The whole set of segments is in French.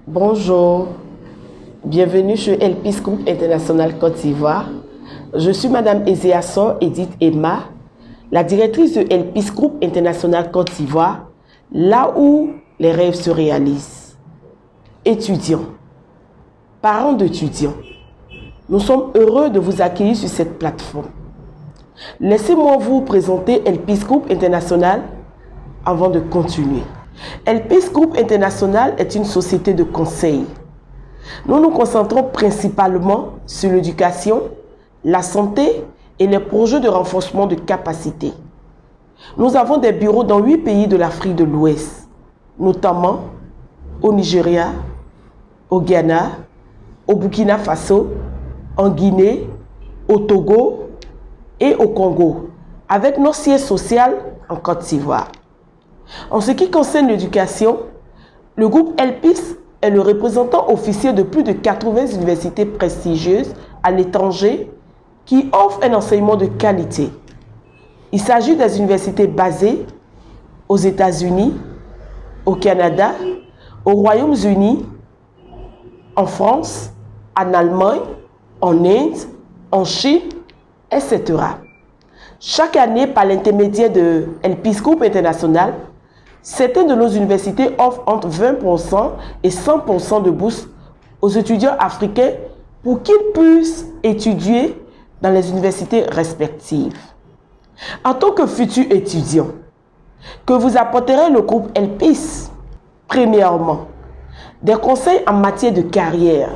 Bonjour, bienvenue chez Elpis Group International Côte d'Ivoire. Je suis Madame Ezeason Edith Emma, la directrice de Elpis Group International Côte d'Ivoire, là où les rêves se réalisent. Étudiants, parents d'étudiants, nous sommes heureux de vous accueillir sur cette plateforme. Laissez-moi vous présenter Elpis Group International avant de continuer. Elpis Group International est une société de conseil. Nous nous concentrons principalement sur l'éducation, la santé et les projets de renforcement de capacités. Nous avons des bureaux dans 8 pays de l'Afrique de l'Ouest, notamment au Nigeria, au Ghana, au Burkina Faso, en Guinée, au Togo et au Congo, avec nos sièges sociaux en Côte d'Ivoire. En ce qui concerne l'éducation, le groupe Elpis est le représentant officiel de plus de 80 universités prestigieuses à l'étranger qui offrent un enseignement de qualité. Il s'agit des universités basées aux États-Unis, au Canada, au Royaume-Uni, en France, en Allemagne, en Inde, en Chine, etc. Chaque année, par l'intermédiaire de Elpis Group International, certaines de nos universités offrent entre 20% et 100% de bourse aux étudiants africains pour qu'ils puissent étudier dans les universités respectives. En tant que futurs étudiants, que vous apporterez le groupe Elpis? Premièrement, des conseils en matière de carrière.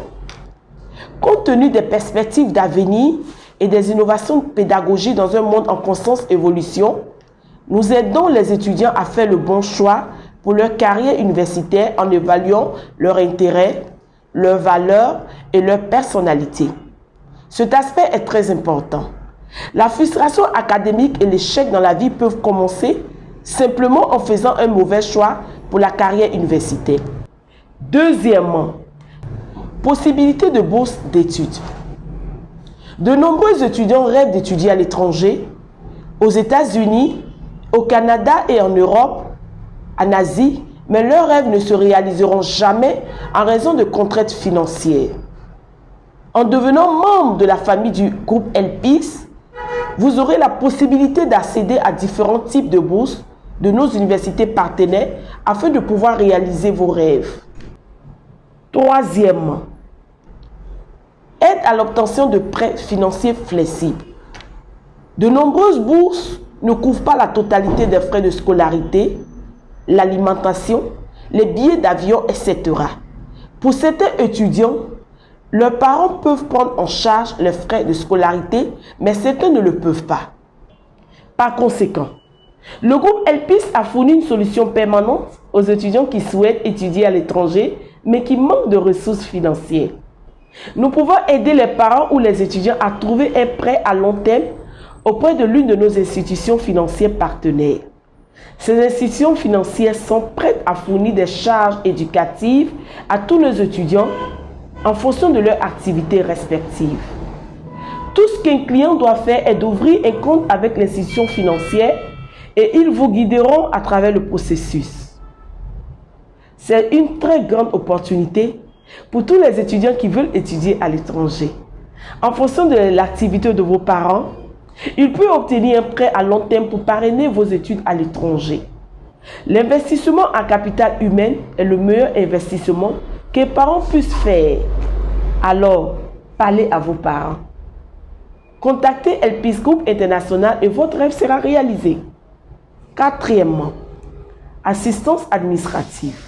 Compte tenu des perspectives d'avenir et des innovations pédagogiques dans un monde en constante évolution, nous aidons les étudiants à faire le bon choix pour leur carrière universitaire en évaluant leurs intérêts, leurs valeurs et leur personnalité. Cet aspect est très important. La frustration académique et l'échec dans la vie peuvent commencer simplement en faisant un mauvais choix pour la carrière universitaire. Deuxièmement, possibilité de bourse d'études. De nombreux étudiants rêvent d'étudier à l'étranger, aux États-Unis, au Canada et en Europe, en Asie, mais leurs rêves ne se réaliseront jamais en raison de contraintes financières. En devenant membre de la famille du groupe Elpis, vous aurez la possibilité d'accéder à différents types de bourses de nos universités partenaires afin de pouvoir réaliser vos rêves. Troisièmement, aide à l'obtention de prêts financiers flexibles. De nombreuses bourses ne couvrent pas la totalité des frais de scolarité, l'alimentation, les billets d'avion, etc. Pour certains étudiants, leurs parents peuvent prendre en charge les frais de scolarité, mais certains ne le peuvent pas. Par conséquent, le groupe Elpis a fourni une solution permanente aux étudiants qui souhaitent étudier à l'étranger, mais qui manquent de ressources financières. Nous pouvons aider les parents ou les étudiants à trouver un prêt à long terme auprès de l'une de nos institutions financières partenaires. Ces institutions financières sont prêtes à fournir des charges éducatives à tous nos étudiants en fonction de leurs activités respectives. Tout ce qu'un client doit faire est d'ouvrir un compte avec l'institution financière et ils vous guideront à travers le processus. C'est une très grande opportunité pour tous les étudiants qui veulent étudier à l'étranger. En fonction de l'activité de vos parents, ils peuvent obtenir un prêt à long terme pour parrainer vos études à l'étranger. L'investissement en capital humain est le meilleur investissement que les parents puissent faire. Alors, parlez à vos parents. Contactez Elpis Group International et votre rêve sera réalisé. Quatrièmement, assistance administrative.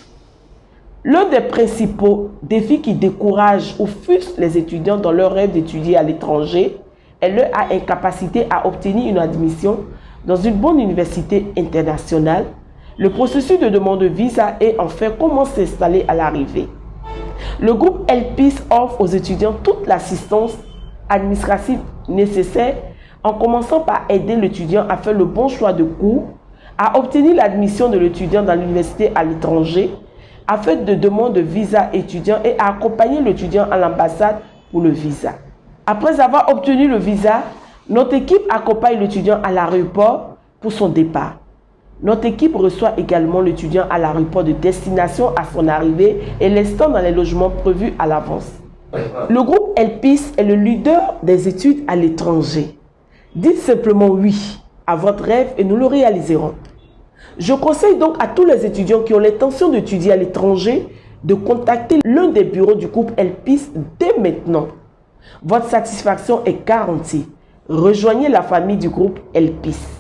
L'un des principaux défis qui découragent ou frusтрent les étudiants dans leur rêve d'étudier à l'étranger est leur incapacité à obtenir une admission dans une bonne université internationale. Le processus de demande de visa et enfin comment s'installer à l'arrivée. Le groupe Elpis offre aux étudiants toute l'assistance administrative nécessaire en commençant par aider l'étudiant à faire le bon choix de cours, à obtenir l'admission de l'étudiant dans l'université à l'étranger, à faire de demande de visa étudiant et à accompagner l'étudiant à l'ambassade pour le visa. Après avoir obtenu le visa, notre équipe accompagne l'étudiant à l'aéroport pour son départ. Notre équipe reçoit également l'étudiant à l'aéroport de destination à son arrivée et l'installe dans les logements prévus à l'avance. Le groupe Elpis est le leader des études à l'étranger. Dites simplement oui à votre rêve et nous le réaliserons. Je conseille donc à tous les étudiants qui ont l'intention d'étudier à l'étranger de contacter l'un des bureaux du groupe Elpis dès maintenant. Votre satisfaction est garantie. Rejoignez la famille du groupe Elpis.